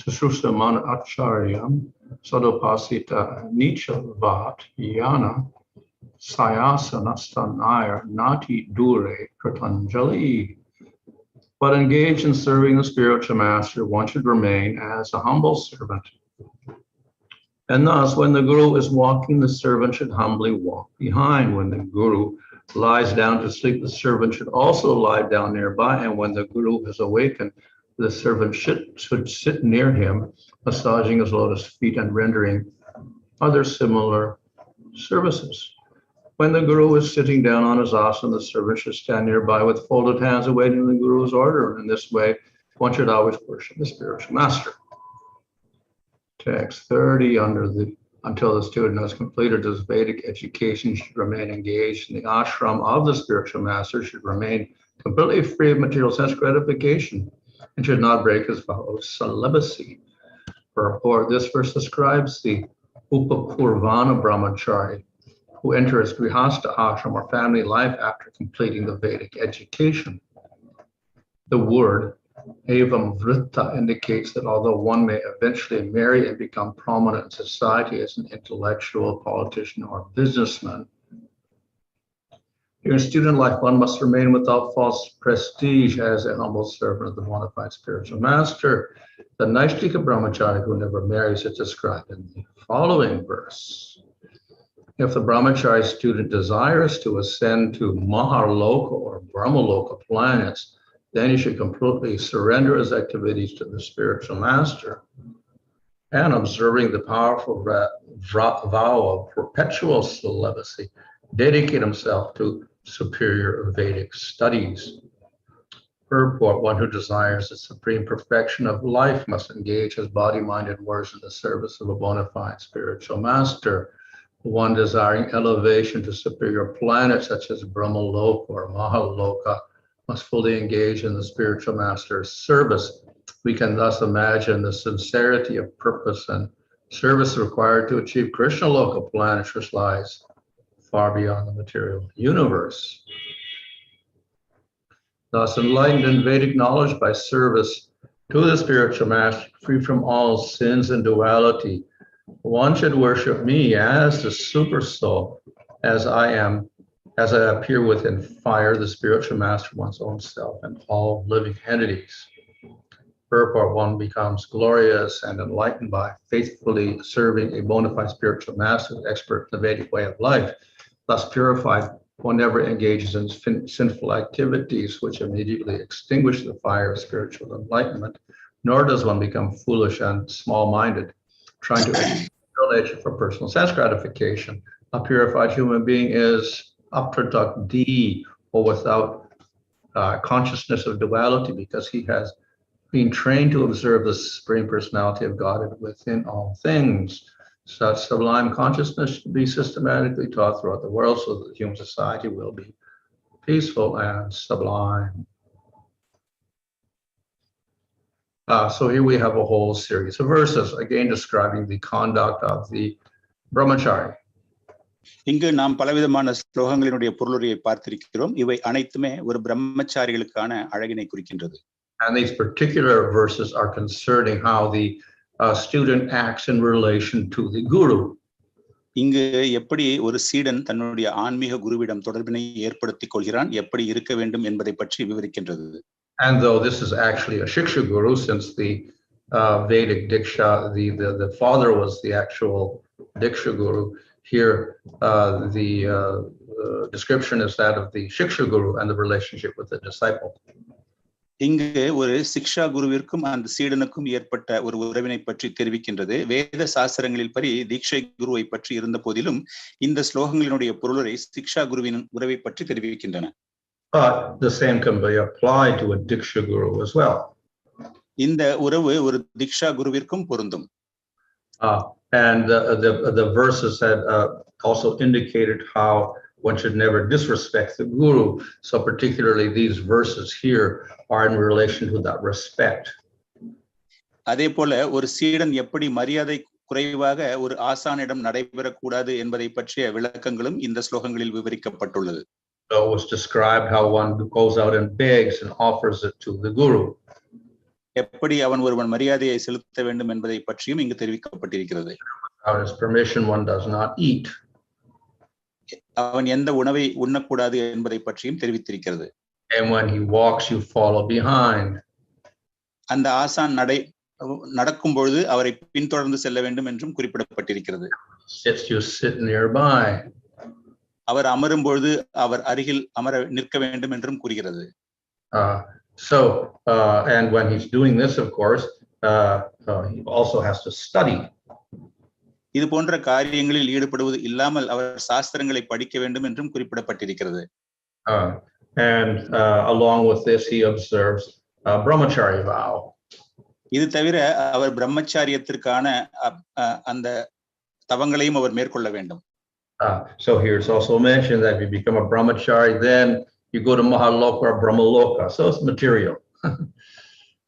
śuśrūṣamāṇa ācāryaṁ, sadopāsīta nīca-vat, yāna-śayyāsana-sthānair, nāti-dūre, kṛta-añjaliḥ. But engaged in serving the spiritual master, one should remain as a humble servant. And thus, when the guru is walking, the servant should humbly walk behind. When the guru lies down to sleep, the servant should also lie down nearby. And when the guru is awakened, the servant should sit near him, massaging his lotus feet and rendering other similar services. When the guru is sitting down on his āsana, the servant should stand nearby with folded hands awaiting the guru's order. In this way, one should always worship the spiritual master. Text 30, until the student has completed his Vedic education, should remain engaged in the ashram of the spiritual master, should remain completely free of material sense gratification, and should not break his vow of celibacy. For this verse describes the upapurvana brahmachari, who enters grihastha ashram or family life after completing the Vedic education. The word evam vritta indicates that although one may eventually marry and become prominent in society as an intellectual, politician, or businessman, during student life, one must remain without false prestige as a humble servant of the bona fide spiritual master. The Naishtika brahmachari who never marries is described in the following verse. If the brahmachari student desires to ascend to Maharloka or Brahmaloka planets, then he should completely surrender his activities to the spiritual master, and observing the powerful vow of perpetual celibacy, dedicate himself to superior Vedic studies. Purport: one who desires the supreme perfection of life must engage his body, mind, and words in the service of a bona fide spiritual master. One desiring elevation to superior planets such as Brahmaloka or Mahaloka must fully engage in the spiritual master's service. We can thus imagine the sincerity of purpose and service required to achieve Krishna Loka planets, which lies far beyond the material universe. Thus, enlightened in Vedic knowledge by service to the spiritual master, free from all sins and duality, one should worship me as the super soul, as I appear within fire, the spiritual master, one's own self, and all living entities. Purport: one becomes glorious and enlightened by faithfully serving a bona fide spiritual master, expert in the Vedic way of life. Thus purified, one never engages in sinful activities which immediately extinguish the fire of spiritual enlightenment, nor does one become foolish and small-minded, trying to achieve nature for personal sense gratification. A purified human being is apradakti, or without consciousness of duality, because he has been trained to observe the Supreme Personality of God within all things. Such sublime consciousness should be systematically taught throughout the world so that human society will be peaceful and sublime. So here we have a whole series of verses, again describing the conduct of the brahmachari. இங்கு நாம் பலவிதமான ஸ்லோகங்களினுடைய பொருளுரையை பார்த்திருக்கிறோம். இவை அனைத்துமே ஒரு பிரம்மச்சாரிகளுக்கான அழகினை குறிக்கின்றது. And these particular verses are concerning how the student acts in relation to the guru. இங்கு எப்படி ஒரு சீடன் தன்னுடைய ஆன்மீக குருவிடம் தொடர்பினை ஏற்படுத்திக் கொள்கிறான், எப்படி இருக்க வேண்டும் என்பதை பற்றி விவரிக்கின்றது. And though this is actually a shiksha guru, since the Vedic diksha, the father was the actual diksha guru, here the description is that of the shiksha guru and the relationship with the disciple. இங்கு ஒரு சிக்ஷா குருவிற்கும் அந்த சீடனுக்கும் ஏற்பட்ட ஒரு உறவினை பற்றி தெரிவிக்கின்றது. வேத சாஸ்திரங்களில் படி தீட்சை குருவை பற்றி இருந்த போதிலும் இந்த ஸ்லோகங்களினுடைய பொருளுரை சிக்ஷா குருவின் உறவை பற்றி தெரிவிக்கின்றன. But the same can be applied to a diksha guru as well. இந்த உறவு ஒரு தீக்ஷா குருவிற்கும் பொருந்தும். And the verses had also indicated how one should never disrespect the guru. So particularly these verses here are in relation to that respect. அதே போல ஒரு சீடன் எப்படி மரியாதை குறைவாக ஒரு ஆசானிடம் நடைபெறக்கூடாது என்பதை பற்றிய விளக்கங்களும் இந்த ஸ்லோகங்களில் விவரிக்கப்பட்டுள்ளது. So it was described how one goes out and begs and offers it to the guru. எப்படி அவன் ஒருவன் மரியாதையை செலுத்த வேண்டும் என்பதை பற்றியும் இங்கு தெரிவிக்கப்பட்டிருக்கிறது. Without his permission, one does not eat. அவன் எந்த உணவை உண்ணக்கூடாது என்பதை பற்றியும் தெரிவித்திருக்கிறது. And when he walks, you follow behind. அந்த ஆசான் நடக்கும் பொழுது அவரை பின்தொடர்ந்து செல்ல வேண்டும் என்றும் குறிப்பிடப்பட்டிருக்கிறது. Sits, you sit nearby. அவர் அமரும் பொழுது அவர் அருகில் நிற்க வேண்டும் என்றும் கூறுகிறது. And when he's doing this, of course, he also has to study. இது போன்ற காரியங்களில் ஈடுபடுவது இல்லாமல் அவர் சாஸ்திரங்களை படிக்க வேண்டும் என்றும் குறிப்பிடப்பட்டிருக்கிறது. And along with this, he observes brahmacharya vow. இது தவிர அவர் பிரம்மச்சாரியத்திற்கான அந்த தவங்களையும் அவர் மேற்கொள்ள வேண்டும். So here it's also mentioned that if you become a brahmachari, then you go to Mahaloka or Brahmaloka. So it's material.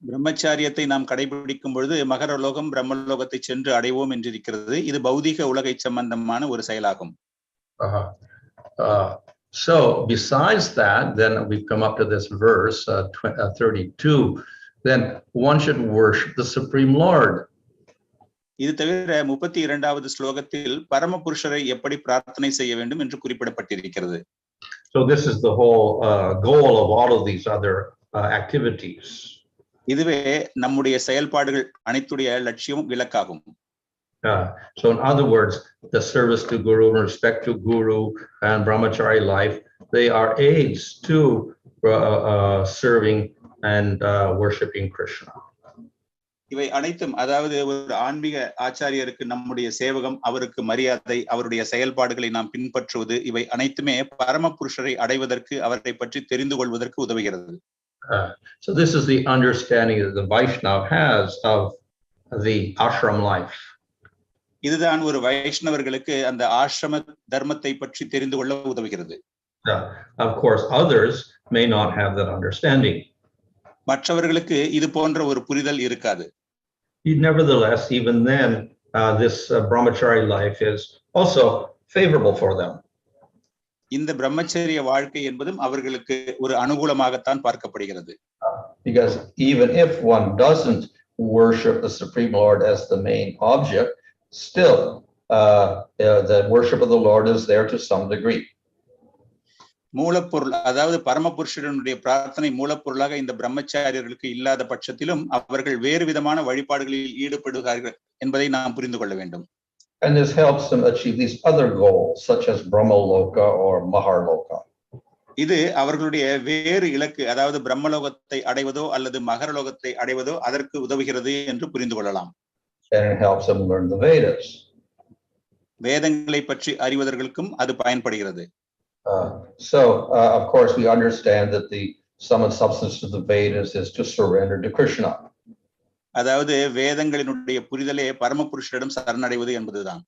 பிரம்மச்சாரியத்தை நாம் கடைபிடிக்கும் பொழுது மகரலோகம் பிரம்மலோகத்தை சென்று அடைவோம் என்றிருக்கிறது. இது பௌதிக உலகை சம்பந்தமான ஒரு செயலாகும். So besides that, then we come up to this verse 32. Then one should worship the Supreme Lord. இது தவிர 32வது ஸ்லோகத்தில் பரமபுருஷரை எப்படி பிரார்த்தனை செய்ய வேண்டும் என்று குறிப்பிடப்பட்டிருக்கிறது. So this is the whole goal of all of these other activities. இதுவே நம்முடைய செயல்பாடுகள் அனைத்துடைய லட்சியம் விளக்காகும். So in other words, the service to Guru, respect to Guru and brahmachari life, they are aids to serving and worshiping Krishna. இவை அனைத்தும் அதாவது ஒரு ஆன்மீக ஆச்சாரியருக்கு நம்முடைய சேவகம், அவருக்கு மரியாதை, அவருடைய செயல்பாடுகளை நாம் பின்பற்றுவது, இவை அனைத்துமே பரமபுருஷரை அடைவதற்கு அவரை பற்றி தெரிந்து கொள்வதற்கு உதவுகிறது. So this is the understanding that the Vaishnava has of the ashram life. இதுதான் ஒரு வைஷ்ணவர்களுக்கு அந்த ஆசிரம தர்மத்தை பற்றி தெரிந்து கொள்ள உதவுகிறது. Of course, others may not have that understanding. மற்றவர்களுக்கு இது போன்ற ஒரு புரிதல் இருக்காது. Nevertheless, even then, this brahmachari life is also favorable for them. இந்த பிரம்மச்சரிய வாழ்க்கை என்பதும் அவர்களுக்கு ஒரு அனுகூலமாகத்தான் பார்க்கப்படுகிறது. Because even if one doesn't worship the Supreme Lord as the main object, still the worship of the Lord is there to some degree. மூலப்பொருள் அதாவது பரமபுருஷனுடைய பிரார்த்தனை மூலப்பொருளாக இந்த பிரம்மச்சாரியர்களுக்கு இல்லாத பட்சத்திலும் அவர்கள் வேறு விதமான வழிபாடுகளில் ஈடுபடுகிறார்கள் என்பதை நாம் புரிந்து கொள்ள வேண்டும். And this helps them achieve these other goals, such as Brahmaloka or Maharloka. இது அவர்களுடைய வேறு இலக்கு, அதாவது பிரம்மலோகத்தை அடைவதோ அல்லது மகரலோகத்தை அடைவதோ அதற்கு உதவுகிறது என்று புரிந்து கொள்ளலாம். And it helps them learn the Vedas. வேதங்களை பற்றி அறிவதற்கும் அது பயன்படுகிறது. Of course, we understand that the sum and substance of the Vedas is to surrender to Krishna. அதாவது வேதங்களினுடைய புரிதலே பரமபுருஷரிடம் சரணடைவது என்பதுதான்.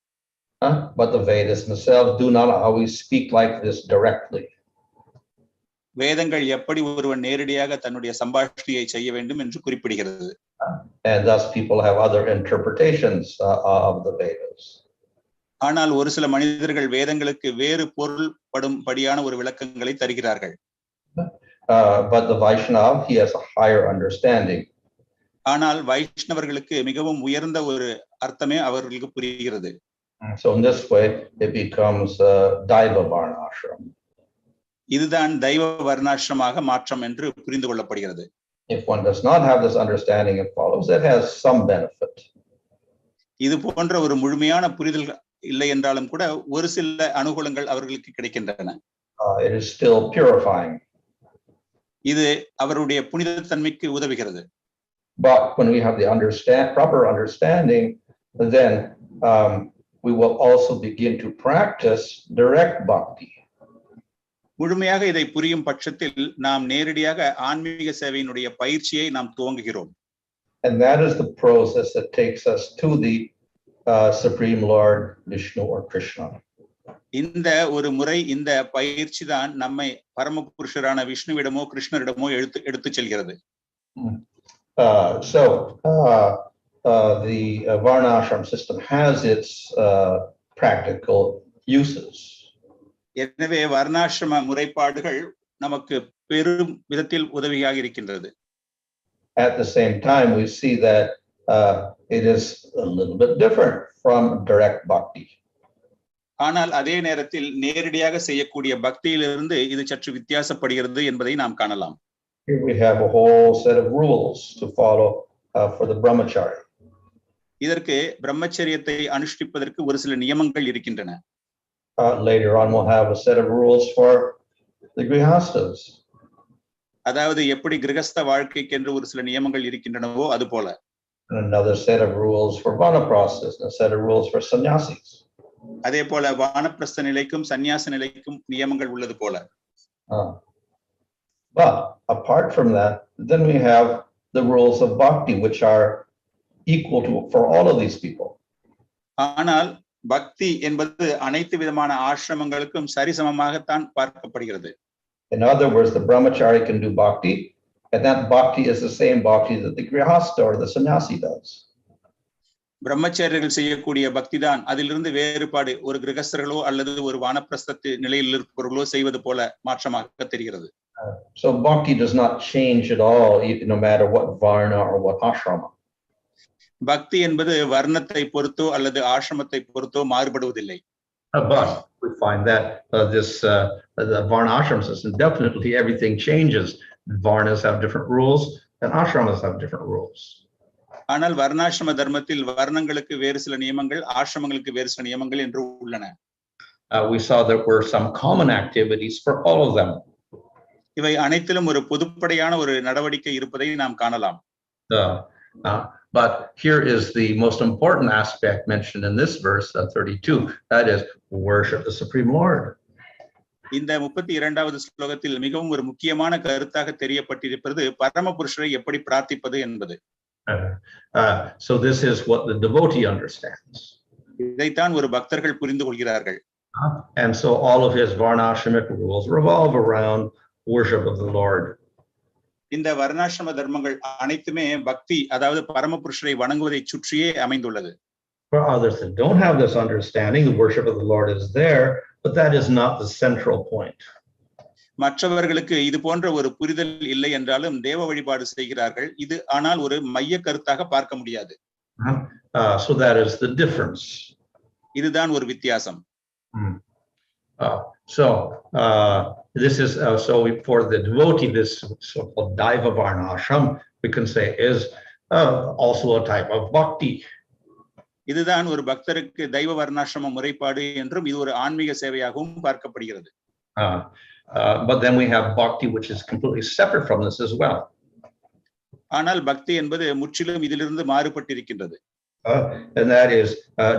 But the Vedas themselves do not always speak like this directly. வேதங்கள் எப்படி ஒருவன் நேரடியாக தன்னுடைய சம்பாஷணையை செய்ய வேண்டும் என்று குறிப்பிடுகிறது. And thus people have other interpretations of the Vedas. ஆனால் ஒரு சில மனிதர்கள் வேதங்களுக்கு வேறு பொருள்படும் படியான ஒரு விளக்கங்களை தருகிறார்கள். But the Vaishnava, he has a higher understanding. ஆனால் வைஷ்ணவர்களுக்கு மிகவும் உயர்ந்த ஒரு அர்த்தமே அவர்களுக்கு புரிகிறது. So in this way it becomes Daiva Varnashrama. இதுதான் தெய்வ வர்ணாசிரமாக மாற்றம் என்று புரிந்து கொள்ளப்படுகிறது. If one does not have this understanding, it follows that has some benefit. இது போன்ற ஒரு முழுமையான புரிதல் இல்லை என்றாலும் கூட ஒரு சில அனுகூலங்கள் அவர்களுக்கு கிடைக்கின்றன. It is still purifying. இது அவருடைய புனிதத்தன்மைக்கு உதவுகிறது. But when we have the proper understanding, then we will also begin to practice direct bhakti. முழுமையாக இதை புரியும் பட்சத்தில் நாம் நேரடியாக ஆன்மீக சேவையினுடைய பயிற்சியை நாம் துவங்குகிறோம். And that is the process that takes us to the Supreme Lord Vishnu or Krishna. இந்த ஒரு முறை இந்த பயிற்சி தான் நம்மை பரமபுருஷரான விஷ்ணுவிடமோ கிருஷ்ணரிடமோ எடுத்து செல்கிறது. The Varnashram system has its practical uses. எனவே வர்ணாசிரம முறைப்பாடுகள் நமக்கு பெரும் விதத்தில் உதவியாக இருக்கின்றது. at the same time, we see that it is a little bit different from direct bhakti. ஆனால் அதே நேரத்தில் நேரடியாக செய்யக்கூடிய பக்தியிலிருந்து இது சற்று வித்தியாசப்படுகிறது என்பதை நாம் காணலாம். Here we have a whole set of rules to follow for the brahmachari. இதற்கு பிரம்மச்சரியத்தை அனுஷ்டிப்பதற்கு ஒரு சில நியமங்கள் இருக்கின்றன. Later on, we'll have a set of rules for the grihastas. அதாவது எப்படி கிரகஸ்த வாழ்க்கைக்கு என்று ஒரு சில நியமங்கள் இருக்கின்றனவோ அது போல. Another set of rules for vanaprasthas, and a set of rules for sannyasis. அதே போல வானப்பிரஸ்த நிலைக்கும் சந்நியாச நிலைக்கும் நியமங்கள் உள்ளது போல. But apart from that, then we have the rules of bhakti, which are equal to for all of these people. ஆனால் பக்தி என்பது அனைத்து விதமான ஆசிரமங்களுக்கும் சரிசமமாகத்தான் பார்க்கப்படுகிறது. In other words, the brahmachari can do bhakti, and that bhakti is the same bhakti that the grihasta or the sannyasi does. பிரம்மச்சாரியர்கள் செய்யக்கூடிய பக்தி தான் அதிலிருந்து வேறுபாடு ஒரு கிரகஸ்தர்களோ அல்லது ஒரு வானப்பிரஸ்தத்து நிலையில் இருப்பவர்களோ செய்வது போல மாற்றமாக தெரிகிறது. So bhakti does not change at all, no matter what varna or what ashrama. பக்தி என்பது வர்ணத்தை பொறுத்தோ அல்லது ஆசிரமத்தை பொறுத்தோ மாறுபடுவதில்லை. But we find that the varnashram system, definitely everything changes. Varnas have different rules and ashramas have different rules. ஆனால் வர்ணாசிரம தர்மத்தில் வர்ணங்களுக்கு வேறு சில நியமங்கள், ஆசிரமங்களுக்கு வேறு சில நியமங்கள் என்று உள்ளன. We saw there were some common activities for all of them. இவை அனைத்திலும் ஒரு பொதுப்படையான ஒரு நடவடிக்கை இருப்பதை நாம் காணலாம். But here is the most important aspect mentioned in this verse 32, that is worship the Supreme Lord. இந்த 32வது ஸ்லோகத்தில் மிகவும் ஒரு முக்கியமான கருத்தாக தெரியப்பட்டிருப்பது பரமபுருஷரை எப்படி பிரார்த்திப்பது என்பது. So this is what the devotee understands. இதைத்தான் ஒரு பக்தர்கள் புரிந்து கொள்கிறார்கள். And so all of his varnashramic rules revolve around worship of the Lord. இந்த வர்ணாசிரம தர்மங்கள் அனைத்துமே பக்தி, அதாவது பரமபுருஷரை வணங்குவதை சுற்றியே அமைந்துள்ளது. For others that don't have this understanding, the worship of the Lord is there, but that is not the central point. மற்றவர்களுக்கு இது போன்ற ஒரு புரிதல் இல்லை என்றாலும் தேவ வழிபாடு செய்கிறார்கள், இது ஆனால் ஒரு மைய கருத்தாக பார்க்க முடியாது. So that is the difference. இதுதான் ஒரு வித்தியாசம். This is for the devotee, this so-called daiva varnashram, we can say, is also a type of bhakti. இதுதான் ஒரு பக்தருக்கு தெய்வ வர்ணாசிரம முறைப்பாடு என்றும் இது ஒரு ஆன்மீக சேவையாகவும் பார்க்கப்படுகிறது. But then we have bhakti, which is completely separate from this as well. ஆனால் பக்தி என்பது முற்றிலும் இதிலிருந்து மாறுபட்டிருக்கின்றது. And that is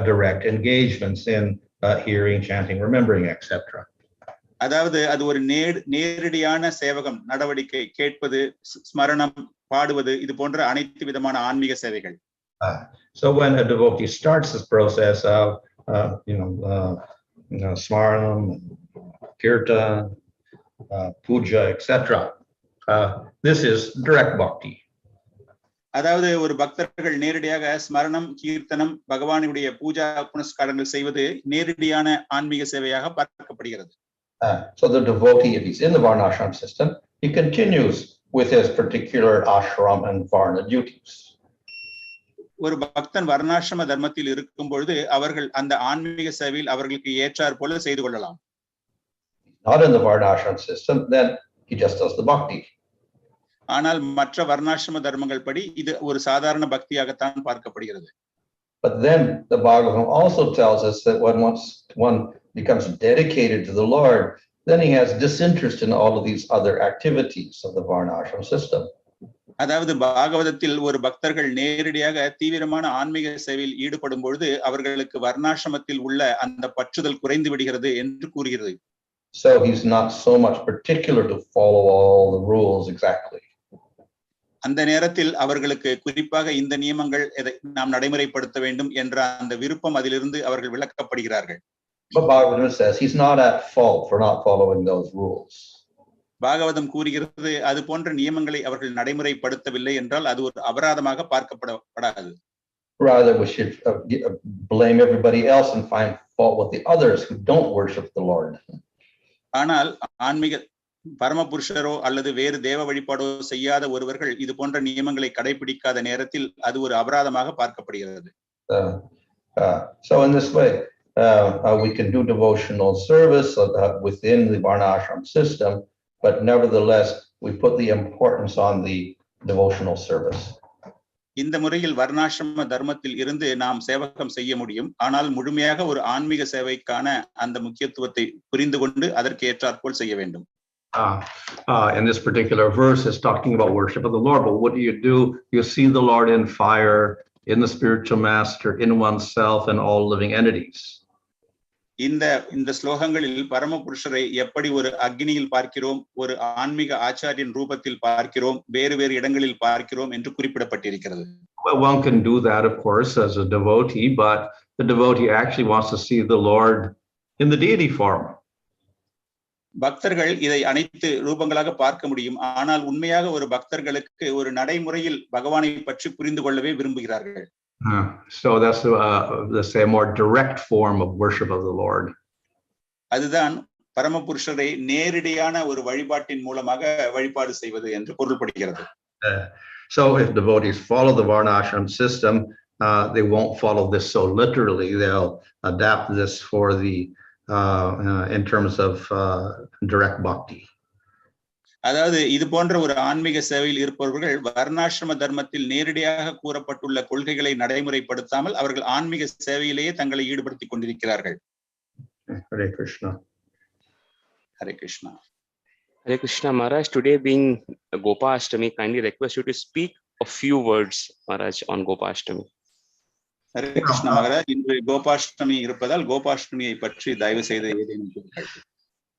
direct engagements in hearing, chanting, remembering, etc. அதாவது அது ஒரு நேரடியான சேவகம், நடவடிக்கை, கேட்பது, ஸ்மரணம், பாடுவது, இது போன்ற அனைத்து விதமான ஆன்மீக சேவைகள். So when a devotee starts this process of smaranam, kirta, puja, etc., this is direct bhakti. அதாவது ஒரு பக்தர்கள் நேரடியாக ஸ்மரணம், கீர்த்தனம், பகவானுடைய பூஜா புனஸ்காரங்கள் செய்வது நேரடியான ஆன்மீக சேவையாக பார்க்கப்படுகிறது. So the devotee, if he's in the varnashram system, he continues with his particular ashram and varna duties. ஒரு பக்தன் வர்ணாசிரம தர்மத்தில் இருக்கும் பொழுது அவர்கள் அந்த ஆன்மீக சேவையில் அவர்களுக்கு ஏற்றார் போல செய்து கொள்ளலாம். Not in the varnashram system, then he just does the bhakti. ஆனால் மற்ற வர்ணாசிரம தர்மங்கள் படி இது ஒரு சாதாரண பக்தியாகத்தான் பார்க்கப்படுகிறது. But then the Bhagavatam also tells us that once one becomes dedicated to the Lord, then he has disinterest in all of these other activities of the varnashram system. அதாவது பாகவதத்தில் ஒரு பக்தர்கள் நேரடியாக தீவிரமான ஆன்மீக சேவையில் ஈடுபடும் பொழுது அவர்களுக்கு வர்ணாசிரமத்தில் உள்ள அந்த பற்றுதல் குறைந்து விடுகிறது என்று கூறுகிறது. So he's not so much particular to follow all the rules exactly. அந்த நேரத்தில் அவர்களுக்கு குறிப்பாக இந்த நியமங்கள் நாம் நடைமுறைப்படுத்த வேண்டும் என்ற அந்த விருப்பம் அதிலிருந்து அவர்கள் விலக்கப்படுகிறார்கள். But Bhagavatam says he's not at fault for not following those rules. Bhagavatam கூறுகிறது அது போன்ற நியமங்களை அவர்கள் நடைமுறைப்படுத்தவில்லை என்றால் அது ஒரு அபராதமாக பார்க்கப்படாது. Rather, we should blame everybody else and find fault with the others who don't worship the Lord. ஆனால் ஆன்மீக பரமபுருஷரோ அல்லது வேறு தேவ வழிபாடோ செய்யாத ஒருவர்கள் இது போன்ற நியமங்களை கடைபிடிக்காத நேரத்தில் அது ஒரு அபராதமாக பார்க்கப்படுகிறது. So in this way, we can do devotional service within the Varnashrama system, but nevertheless, we put the importance on the devotional service. இந்த முறையில் வர்ணாசிரம தர்மத்தில் இருந்து நாம் சேவகம் செய்ய முடியும். ஆனால் முழுமையாக ஒரு ஆன்மீக சேவைக்கான அந்த முக்கியத்துவத்தை புரிந்து கொண்டு அதற்கு ஏற்றாற்போல் செய்ய வேண்டும். In this particular verse is talking about worship of the Lord, but what do? You see the Lord in fire, in the spiritual master, in oneself, and all living entities. இந்த ஸ்லோகங்களில் பரமபுருஷரை எப்படி ஒரு அக்னியில் பார்க்கிறோம், ஒரு ஆன்மீக ஆச்சாரியன் ரூபத்தில் பார்க்கிறோம், வேறு வேறு இடங்களில் பார்க்கிறோம் என்று குறிப்பிடப்பட்டிருக்கிறது. Well, one can do that, of course, as a devotee, but the devotee actually wants to see the Lord in the deity form. பக்தர்கள் இதை அனைத்து ரூபங்களாக பார்க்க முடியும். ஆனால் உண்மையாக ஒரு பக்தர்களுக்கு ஒரு நடைமுறையில் பகவானை பற்றி புரிந்து கொள்ளவே விரும்புகிறார்கள். So that's let's say a more direct form of worship of the Lord. அதுதான் பரமபுருஷரை நேரடியான ஒரு வழிபாட்டின் மூலமாக வழிபாடு செய்வது என்று பொருள்படுகிறது. So if devotees follow the Varnashrama system, they won't follow this so literally. They'll adapt this for the in terms of direct bhakti. அதாவது இது போன்ற ஒரு ஆன்மீக சேவையில் இருப்பவர்கள் வர்ணாசிரம தர்மத்தில் நேரடியாக கூறப்பட்டுள்ள கொள்கைகளை நடைமுறைப்படுத்தாமல் அவர்கள் ஆன்மீக சேவையிலேயே தங்களை ஈடுபடுத்திக் கொண்டிருக்கிறார்கள். Hare Krishna. Hare Krishna. Hare Krishna, Maharaj. Today being Gopashtami, kindly request you to speak a few words, Maharaj, on Gopashtami. Hare Krishna, Maharaj. இன்று கோபாஷ்டமி இருப்பதால் கோபாஷ்டமியை பற்றி தயவு செய்து ஏதேனும் கூறுங்கள்.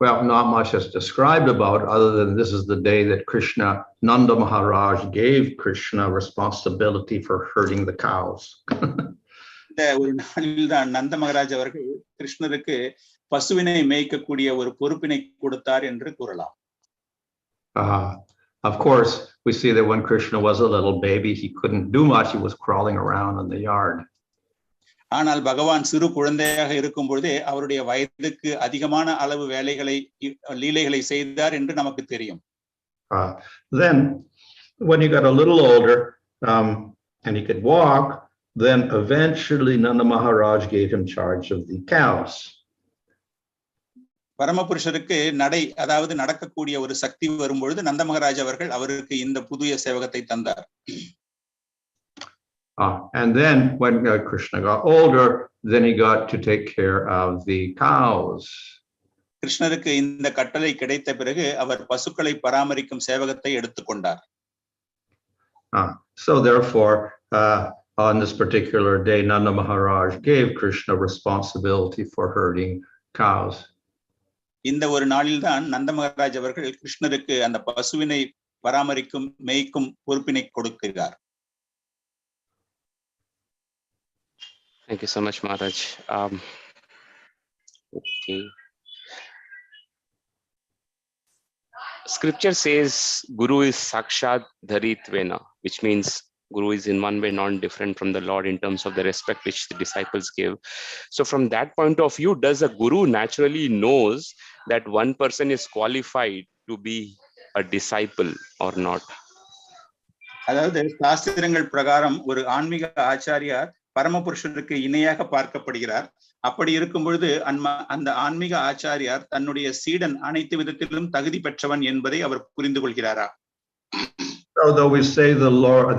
Well, not much is described about other than this is the day that Krishna, Nanda Maharaj gave Krishna responsibility for herding the cows. இந்த ஒரு நாளில் தான் நந்த மகாராஜ் அவர்கள் கிருஷ்ணருக்கு பசுவினை மேய்க்கக்கூடிய ஒரு பொறுப்பினை கொடுத்தார் என்று கூறலாம். Of course, we see that when Krishna was a little baby, he couldn't do much. He was crawling around in the yard. ஆனால் பகவான் சிறு குழந்தையாக இருக்கும் பொழுதே அவருடைய வயதுக்கு அதிகமான அளவு வேலைகளை லீலைகளை செய்தார் என்று நமக்கு தெரியும். Then when he got a little older and he could walk, then eventually Nanda Maharaj gave him charge of the cows. பரமபுருஷருக்கு நடை அதாவது நடக்கக்கூடிய ஒரு சக்தி வரும்பொழுது நந்த மகாராஜ் அவர்கள் அவருக்கு இந்த புதிய சேவகத்தை தந்தார். And then when Krishna got older, then he got to take care of the cows. கிருஷ்ணருக்கு இந்த கட்டளை கிடைத்த பிறகு அவர் பசுக்களை பராமரிக்கும் சேவகத்தை எடுத்துக்கொண்டார். So therefore, on this particular day, Nanda Maharaj gave Krishna responsibility for herding cows. இந்த ஒரு நாளில் தான் நந்த மகாராஜ் அவர்கள் கிருஷ்ணருக்கு அந்த பசுவினை பராமரிக்கும் மேய்க்கும் பொறுப்பினை கொடுக்கிறார். Thank you so much, Maharaj. Okay. Scripture says Guru is Sakshat Dharitvena, which means Guru is in one way non-different from the Lord in terms of the respect which the disciples give. So from that point of view, does a Guru naturally knows that one person is qualified to be a disciple or not? அதாவது சாஸ்திரங்கள் பிரகாரம் ஒரு ஆன்மீக ஆச்சாரியார் பரமபுருஷருக்கு இணையாக பார்க்கப்படுகிறார். அப்படி இருக்கும் பொழுது அந்த ஆன்மீக ஆச்சாரியார் தன்னுடைய சீடன் அனைத்து விதத்திலும் தகுதி பெற்றவன் என்பதை அவர் புரிந்து கொள்கிறாரா? Although we say the Lord,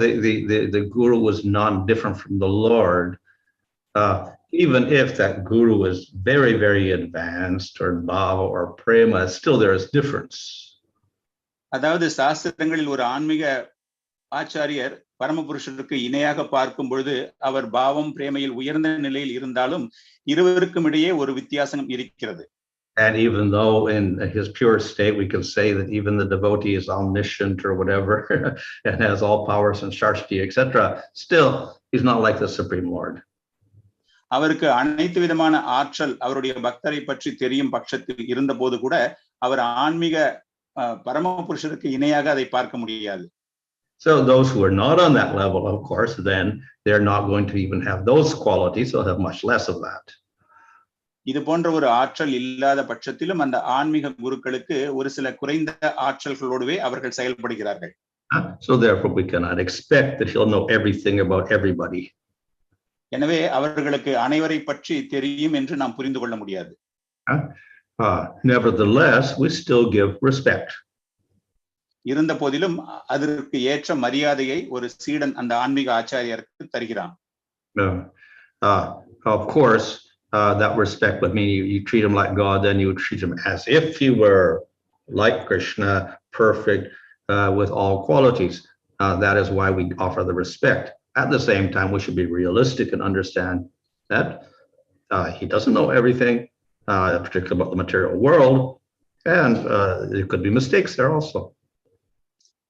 the Guru was non-different from the Lord, even if that Guru is very, very advanced or bhava or prema, still there is difference. அதாவது சாஸ்திரங்களில் ஒரு ஆன்மீக ஆச்சாரியர் பரமபுருஷருக்கு இணையாக பார்க்கும் பொழுது அவர் பாவம் பிரேமையில் உயர்ந்த நிலையில் இருந்தாலும் இருவருக்கும் இடையே ஒரு வித்தியாசம் இருக்கிறது. And even though in his pure state we can say that even the devotee is omniscient or whatever and has all powers and Shakti, etc., still he's not like the Supreme Lord. அவருக்கு அனைத்து விதமான ஆற்றல் அவருடைய பக்தரை பற்றி தெரியும் பட்சத்தில் இருந்த போது கூட அவர் ஆன்மீக பரமபுருஷருக்கு இணையாக அதை பார்க்க முடியாது. So those who are not on that level, of course, then they're not going to even have those qualities. They'll have much less of that. இது போன்ற ஒரு ஆற்றல் இல்லாத பட்சத்திலும் அந்த ஆன்மீக குருக்களுக்கு ஒரு சில குறைந்த ஆற்றல்களோடுவே அவர்கள் செயல்படுகிறார்கள். So therefore we cannot expect that he'll know everything about everybody. எனவே அவர்களுக்கு அனைவரை பற்றி தெரியும் என்று நாம் புரிந்து கொள்ள முடியாது. Nevertheless, we still give respect. இருந்த போதிலும் அதற்கு ஏற்ற மரியாதையை ஒரு சீடன் அந்த ஆன்மீக ஆச்சாரியருக்கு தருகிறான். Of course, that respect would mean you treat him like God, then you treat him as if he were like Krishna, perfect, with all qualities. That is why we offer the respect. At the same time, we should be realistic and understand that he doesn't know everything, particularly about the material world, and there could be mistakes there also.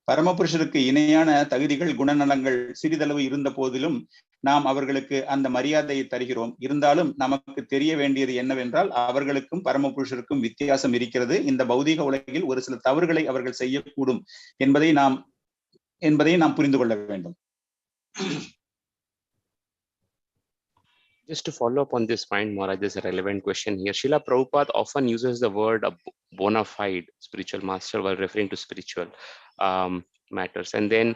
பரமபுருஷருக்கு இணையான தகுதிகள் குணநலங்கள் சிறிதளவு இருந்த போதிலும் நாம் அவர்களுக்கு அந்த மரியாதையை தருகிறோம். இருந்தாலும் நமக்கு தெரிய வேண்டியது என்னவென்றால் அவர்களுக்கும் பரமபுருஷருக்கும் வித்தியாசம் இருக்கிறது. இந்த பௌதீக உலகில் ஒரு சில தவறுகளை அவர்கள் செய்யக்கூடும் என்பதை நாம் புரிந்து கொள்ள வேண்டும். Just to follow up on this point, Maharaj, there's a relevant question here. Srila Prabhupada often uses the word bona fide spiritual master while referring to spiritual matters. And then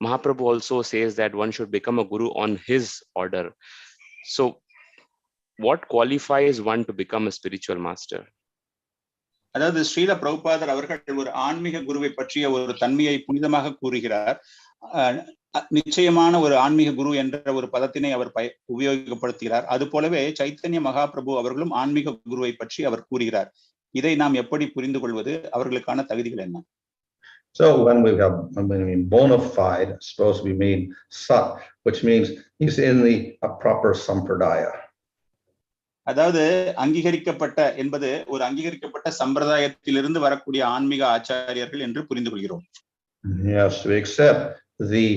Mahaprabhu also says that one should become a guru on his order. So what qualifies one to become a spiritual master? அதாவது ஸ்ரீல பிரபுபாதர் அவர்கள் ஒரு ஆன்மீக குருவை பற்றிய ஒரு தன்மையை புனிதமாக கூறுகிறார். நிச்சயமான ஒரு ஆன்மீக குரு என்ற ஒரு பதத்தினை அவர் உபயோகப்படுத்துகிறார். அது போலவே சைத்தன்ய மகாபிரபு அவர்களும் ஆன்மீக குருவை பற்றி அவர் கூறுகிறார். இதை நாம் எப்படி புரிந்து கொள்வது? அவர்களுக்கான தகுதிகள் என்ன? So when we mean bona fide, suppose we mean sat, which means he's in the proper sampradaya. அதாவது அங்கீகரிக்கப்பட்ட என்பது ஒரு அங்கீகரிக்கப்பட்ட சம்பிரதாயத்திலிருந்து வரக்கூடிய ஆன்மீக ஆச்சாரியர்கள் என்று புரிந்து கொள்கிறோம். Yes, we accept the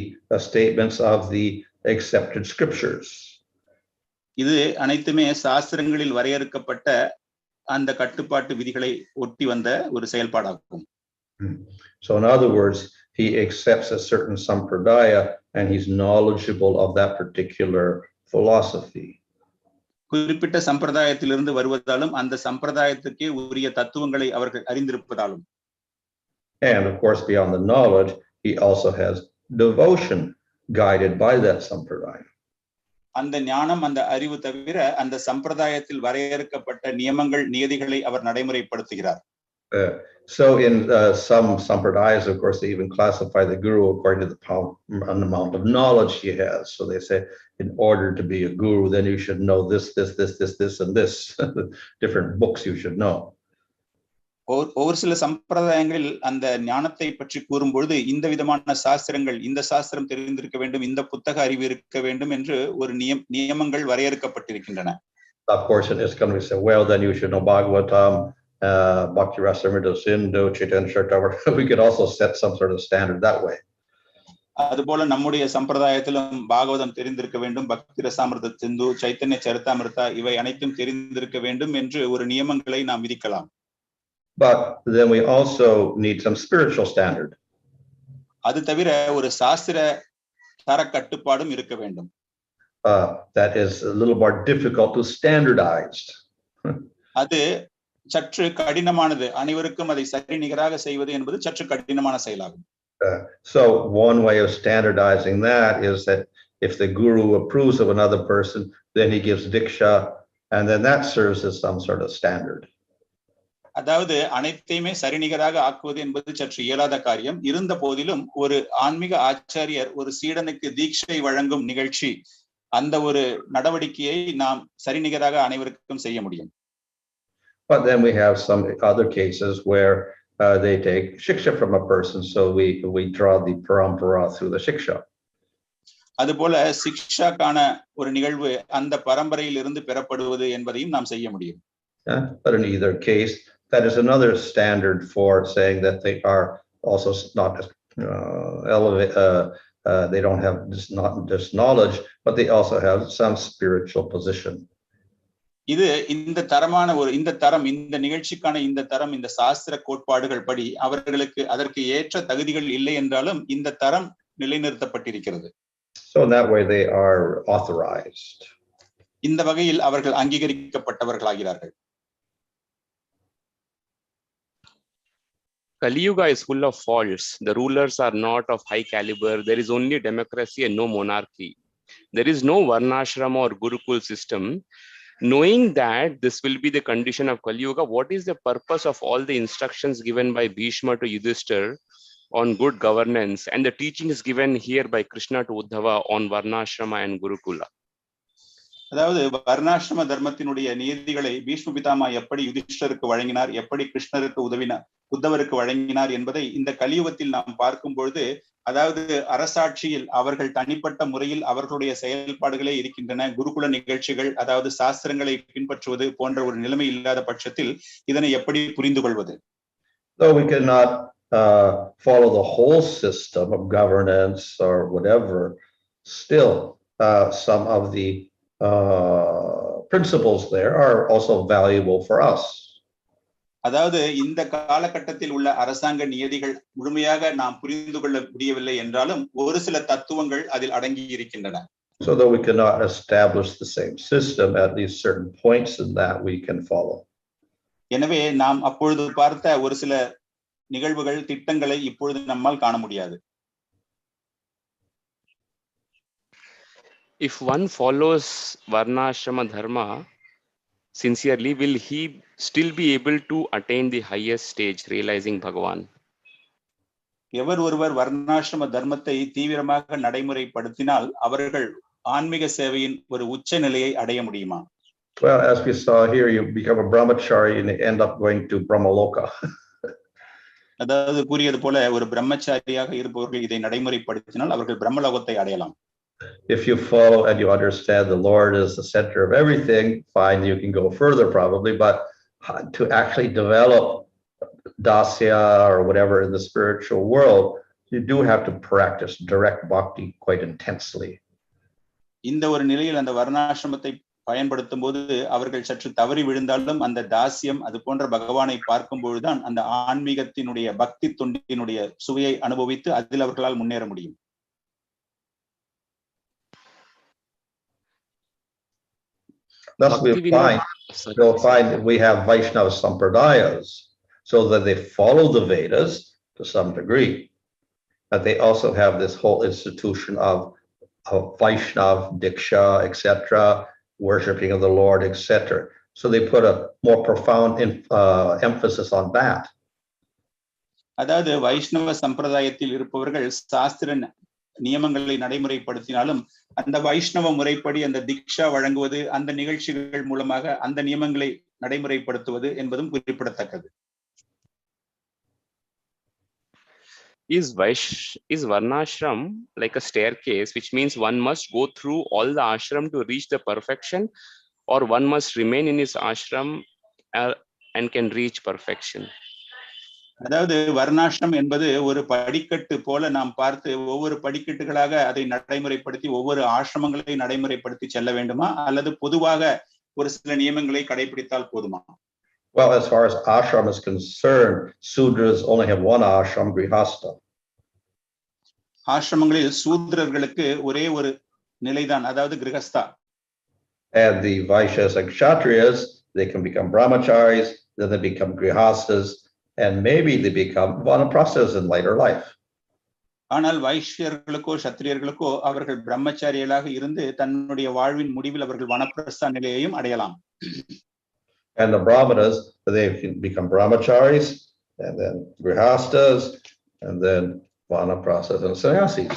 statements of the accepted scriptures. இது அனைத்துமே சாஸ்திரங்களில் வரையறுக்கப்பட்ட அந்த கட்டுப்பாட்டு விதிகளை ஒட்டி வந்த ஒரு செயல்பாடாகும். So in other words, he accepts a certain sampradaya and he's knowledgeable of that particular philosophy. குறிப்பிட்ட சம்பிரதாயத்திலிருந்து வருவதாலும் அந்த சம்பிரதாயத்துக்கே உரிய தத்துவங்களை அவர்கள் அறிந்திருப்பதாலும். And of course, beyond the knowledge, he also has devotion guided by that sampradaya. அந்த ஞானம் அந்த அறிவு தவிர அந்த சம்பிரதாயத்தில் வரையறுக்கப்பட்ட நியமங்கள் நியதிகளை அவர் நடைமுறைப்படுத்துகிறார். So in some sampradayas, of course, they even classify the guru according to the amount of knowledge he has. So they say, in order to be a guru, then you should know this, and this. Different books you should know. ஒவ்வொரு சில சம்பிரதாயங்களில் அந்த ஞானத்தை பற்றி கூறும்பொழுது இந்த விதமான சாஸ்திரங்கள், இந்த சாஸ்திரம் தெரிந்திருக்க வேண்டும், இந்த புத்தக அறிவு இருக்க வேண்டும் என்று ஒரு நியமங்கள் வரையறுக்கப்பட்டிருக்கின்றன. Of course, it's going to be said, well, then you should know Bhagavatam, Bhakti Rasamrita Sindhu, Chaitanya Charitamrita. We could also set some sort of standard that way. அதுபோல நம்முடைய சம்பிரதாயத்திலும் பாகவதம் தெரிந்திருக்க வேண்டும், பக்தி ரசாமிர்த சிந்து, சைத்தன்ய சரிதாமிர்தா இவை அனைத்தும் தெரிந்திருக்க வேண்டும் என்று ஒரு நியமங்களை நாம் விதிக்கலாம். But then we also need some spiritual standard. அது தவிர ஒரு சாஸ்திர தர கட்டுப்பாடும் இருக்க வேண்டும். That is a little more difficult to standardize. அது சற்று கடினமானது. அனைவருக்கும் அதை சரி நிகராக செய்வது என்பது சற்று கடினமான செயலாகும். So one way of standardizing that is that if the guru approves of another person, then he gives diksha, and then that serves as some sort of standard. அதாவது அனைத்தையுமே சரிநிகராக ஆக்குவது என்பது சற்று இயலாத காரியம். இருந்த போதிலும் ஒரு ஆன்மீக ஆச்சாரியர் ஒரு சீடனுக்கு தீட்சை வழங்கும் நிகழ்ச்சி, அந்த ஒரு நடவடிக்கையை நாம் சரிநிகராக அனைவருக்கும் செய்ய முடியும். But then we have some other cases where they take shiksha from a person, so we draw the parampara through the shiksha. அதுபோல சிக்ஷாக்கான ஒரு நிகழ்வு அந்த பரம்பரையில் இருந்து பெறப்படுவது என்பதையும் நாம் செய்ய முடியும். But in either case, that is another standard for saying that they are also not they don't have not just knowledge, but they also have some spiritual position. இது இந்த தரமான ஒரு இந்த தரம், இந்த நிகழ்ச்சிக்கான இந்த தரம், இந்த சாஸ்திர கோட்பாடுகள் படி அவர்களுக்கு அதற்கு ஏற்ற தகுதிகள் இல்லை என்றாலும் இந்த தரம் நிலைநிறுத்தப்பட்டிருக்கிறது. So in that way they are authorized. இந்த வகையில் அவர்கள் அங்கீகரிக்கப்பட்டவர்களாகிறார்கள். Kali Yuga is full of faults. The rulers are not of high caliber. There is only democracy and no monarchy. There is no Varnashrama or Gurukul system. Knowing that this will be the condition of Kali Yuga, what is the purpose of all the instructions given by Bhishma to Yudhishthira on good governance and the teachings given here by Krishna to Uddhava on Varnashrama and Gurukula? அதாவது வர்ணாசிரம தர்மத்தினுடைய நீதிகளை பீஷ்ம பிதாமா எப்படி யுதிஷ்டருக்கு வழங்கினார், எப்படி கிருஷ்ணருக்கு உத்தவருக்கு வழங்கினார் என்பதை இந்த கலியுகத்தில் நாம் பார்க்கும் பொழுது, அதாவது அரசாட்சியில் அவர்கள் தனிப்பட்ட முறையில் அவர்களுடைய செயல்பாடுகளே இருக்கின்றன. குருகுல நிகழ்ச்சிகள், அதாவது சாஸ்திரங்களை பின்பற்றுவது போன்ற ஒரு நிலைமை இல்லாத பட்சத்தில் இதனை எப்படி புரிந்து கொள்வது? Though we cannot follow the whole system of governance or whatever, still some of the principles there are also valuable for us. அதாவது இந்த காலகட்டத்தில் உள்ள அரசாங்க நியதிகள் முழுமையாக நாம் புரிந்து கொள்ள முடியவில்லை என்றாலும் ஒரு சில தத்துவங்கள் அதில் அடங்கி இருக்கின்றன. So though we cannot establish the same system, at least certain points in that we can follow. எனவே நாம் அப்பொழுது பார்த்த ஒரு சில நிகழ்வுகள், திட்டங்களை இப்பொழுது நம்மால் காண முடியாது. If one follows Varnashrama dharma sincerely, will he still be able to attain the highest stage, realizing Bhagavan? எவர் ஒருவர் வர்ணாசிரம தர்மத்தை தீவிரமாக நடைமுறைப்படுத்தினால் அவர்கள் ஆன்மீக சேவையின் ஒரு உச்ச நிலையை அடைய முடியுமா? Well, as we saw here, you become a brahmachari and you end up going to Brahmaloka. அதாவது கூறியது போல ஒரு பிரம்மச்சாரியாக இருப்பவர்கள் இதை நடைமுறைப்படுத்தினால் அவர்கள் பிரம்மலோகத்தை அடையலாம். If you follow and you understand the Lord is the center of everything, fine, you can go further probably, but to actually develop dasya or whatever in the spiritual world, you do have to practice direct bhakti quite intensely. இந்த ஒரு நிலையில் அந்த வர்ணாசிரமத்தை பயன்படுத்தும் போது அவர்கள் சற்று தவறி விழுந்தாலும் அந்த தாசியம் அது போன்ற பகவானை பார்க்கும் பொழுதுதான் அந்த ஆன்மீகத்தினுடைய பக்தி தொண்டினுடைய சுவையை அனுபவித்து அதில் அவர்களால் முன்னேற முடியும். Thus we'll find that we have Vaishnava Sampradayas, so that they follow the Vedas to some degree. But they also have this whole institution of Vaishnava, Diksha, etc., worshipping of the Lord, etc. So they put a more profound emphasis on that. அதாவது வைஷ்ணவ சம்பிரதாயத்தில் இருப்பவர்கள் சாஸ்திர நியமங்களை நடைமுறைப்படுத்தினாலும் அந்த வைஷ்ணவ முறைப்படி அந்த தீக்ஷா வழங்குவது, அந்த நிகழ்ச்சிகள் மூலமாக அந்த நியமங்களை நடைமுறைப்படுத்துவது என்பதும் குறிப்பிடத்தக்கது. Is Varnashram like a staircase, which means one must go through all the ashram to reach the perfection, or one must remain in his ashram and can reach perfection? அதாவது வர்ணாசிரம் என்பது ஒரு படிக்கட்டு போல நாம் பார்த்து ஒவ்வொரு படிக்கட்டுகளாக அதை நடைமுறைப்படுத்தி ஒவ்வொரு ஆசிரமங்களை நடைமுறைப்படுத்தி செல்ல வேண்டுமா, அல்லது பொதுவாக ஒரு சில நியமங்களை கடைபிடித்தால் போதுமா? Well, as far as ashram is concerned, Sudras only have one ashram, Grihastha. ஆசிரமங்களில் சூத்ரர்களுக்கு ஒரே ஒரு நிலைதான், அதாவது கிரகஸ்தா. And the Vaishyas and Kshatriyas, they can become brahmacharis, then they become grihastas, and maybe they become vanaprasthas in later life. ஆனால் வைஷ்யர்களுக்கோ சத்திரியர்களுக்கோ அவர்கள் பிரம்மச்சாரிகளாக இருந்து தன்னுடைய வாழ்வின் முடிவில் அவர்கள் வனப்பிரஸ்த நிலையையும் அடையலாம். And the brahmanas, they can become brahmacharis, and then grihastas, and then vanaprasthas and sannyasis.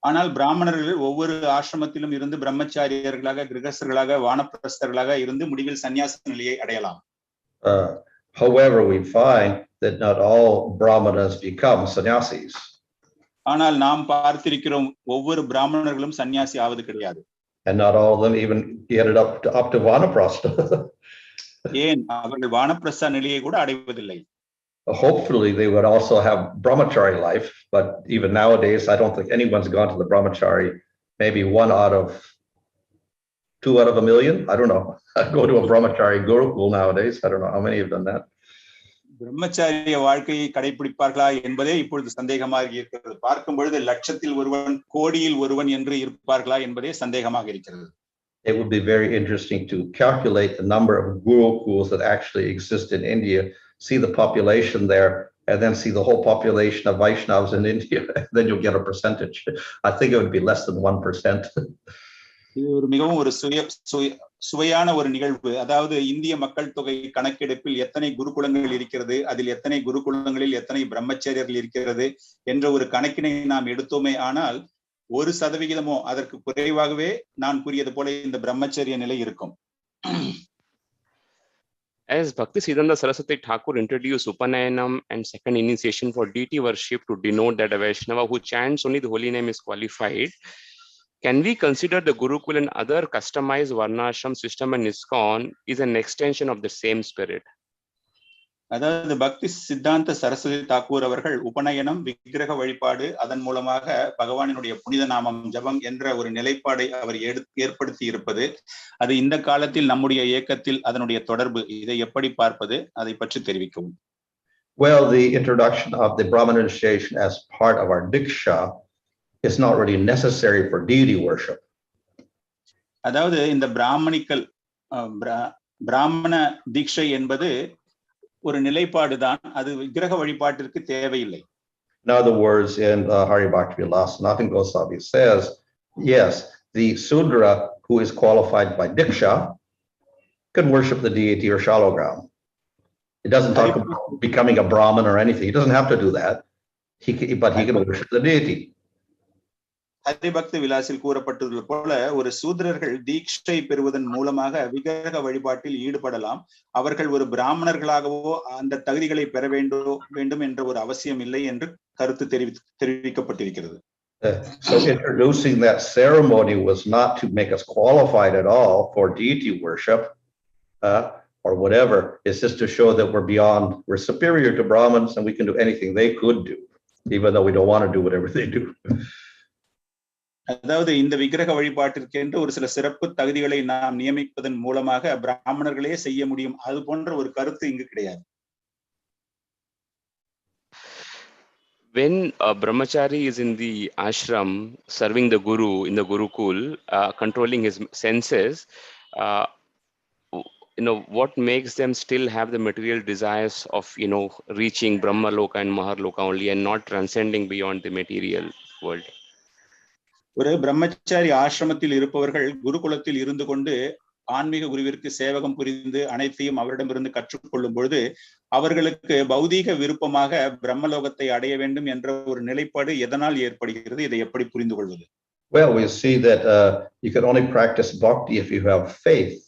ஆனால் பிராமணர்கள் ஒவ்வொரு ஆசிரமத்திலும் இருந்து பிரம்மச்சாரியர்களாக, கிரகஸ்தர்களாக, வானப்பிரஸ்தர்களாக இருந்து முடிவில் சன்னியாச நிலையை அடையலாம். However, we find that not all brahmanas become sannyasis. ஆனால் நாம் பார்த்திருக்கிறோம் ஒவ்வொரு பிராமணர்களும் சன்னியாசி ஆவது கிடையாது. And not all of them even get it up to vanaprastha. ஏன் அவர்கள் வானப்பிரஸ்த நிலையை கூட அடைவதில்லை. Hopefully they would also have brahmachari life, but even nowadays I don't think anyone's gone to the brahmachari, maybe 1 out of 2 out of a million, I don't know. I go to a brahmachari gurukul nowadays, I don't know how many have done that. பிரம்மச்சாரிய வாழ்க்கையை கடைபிடிப்பார்களா என்பதே இப்பொழுது சந்தேகமாக இருக்கிறது. பார்க்கும் பொழுது லட்சத்தில் ஒருவன், கோடியில் ஒருவன் என்று இருப்பார்களா என்பதே சந்தேகமாக இருக்கிறது. it would be very interesting to calculate the number of gurukuls that actually exist in India, see the population there, and then see the whole population of Vaishnavas in India. Then you'll get a percentage. I think it would be less than 1%. இது ஒரு மிகவும் ஒரு சுவையான ஒரு நிகழ்வு. அதாவது இந்திய மக்கள் தொகை கணக்கெடுப்பில் எத்தனை குருகுலங்கள் இருக்கிறது, அதில் எத்தனை குருகுலங்களில் எத்தனை பிரம்மச்சரியர்கள் இருக்கிறது என்ற ஒரு கணக்கினை நாம் எடுத்தோமே ஆனால் 1% அதற்கு குறைவாகவே நான் கூறியது போல இந்த பிரம்மச்சரிய நிலை இருக்கும். As Bhaktisiddhanta Saraswati Thakur introduced Upanayanam and second initiation for deity worship to denote that a Vaishnava who chants only the holy name is qualified, can we consider the Gurukul and other customized Varnashram system and ISKCON is an extension of the same spirit? அதாவது பக்தி சித்தாந்த சரஸ்வதி தாக்கூர் அவர்கள் உபநயனம், விக்கிரக வழிபாடு, அதன் மூலமாக பகவானினுடைய புனித நாமம் ஜபம் என்ற ஒரு நிலைப்பாடை அவர் ஏற்படுத்தி இருப்பது, அது இந்த காலத்தில் நம்முடைய இயக்கத்தில் அதனுடைய தொடர்பு, இதை எப்படி பார்ப்பது, அதை பற்றி தெரிவிக்கவும். Well, the introduction of the Brahman initiation as part of our diksha is not really necessary for deity worship. அதாவது இந்த பிராமண தீட்சை என்பது ஒரு நிலைப்பாடுதான், அது விக்கிரக வழிபாட்டிற்கு தேவையில்லை. In other words, in Hari Bhakti Vilas, Nathan Goswami says, yes, the Sudra who is qualified by diksha can worship the deity or shalogram. It doesn't talk about becoming a Brahmin or anything. He doesn't have to do that, but he can worship the deity. Haribhakti விலாசில் கூறப்பட்டது போல ஒரு சூத்ரர்கள் தீட்சை பெறுவதன் மூலமாக விக்கிரக வழிபாட்டில் ஈடுபடலாம். அவர்கள் ஒரு பிராமணர்களாகவோ அந்த தகுதிகளை பெற வேண்டும் என்ற ஒரு அவசியம் இல்லை என்று கருத்து தெரிவிக்கப்பட்டிருக்கிறது. So introducing that ceremony was not to make us qualified at all for deity worship or whatever. It's just to show that we're superior to Brahmins and we can do anything they could do, even though we don't want to do whatever they do. அதாவது இந்த விக்கிரக வழிபாட்டிற்கென்று ஒரு சில சிறப்பு தகுதிகளை நாம் நியமிப்பதன் மூலமாக பிராமணர்களே செய்ய முடியும், அது போன்ற ஒரு கருத்து இங்கு கிடையாது. When a brahmachari is in the ashram serving the guru in the gurukul, controlling his senses, what makes them still have the material desires of reaching Brahmaloka and Maharloka only and not transcending beyond the material world? ஒரு பிரம்மச்சாரி ஆசிரமத்தில் இருப்பவர்கள் குருகுலத்தில் இருந்து கொண்டு ஆன்மீக குருவிற்கு சேவகம் புரிந்து அனைத்தையும் அவரிடமிருந்து கற்றுக்கொள்ளும் பொழுது அவர்களுக்கு பௌதீக விருப்பமாக பிரம்மலோகத்தை அடைய வேண்டும் என்ற ஒரு நிலைப்பாடு எதனால் ஏற்படுகிறது, இதை எப்படி புரிந்து கொள்வது? Well, we see that you can only practice bhakti if you have faith.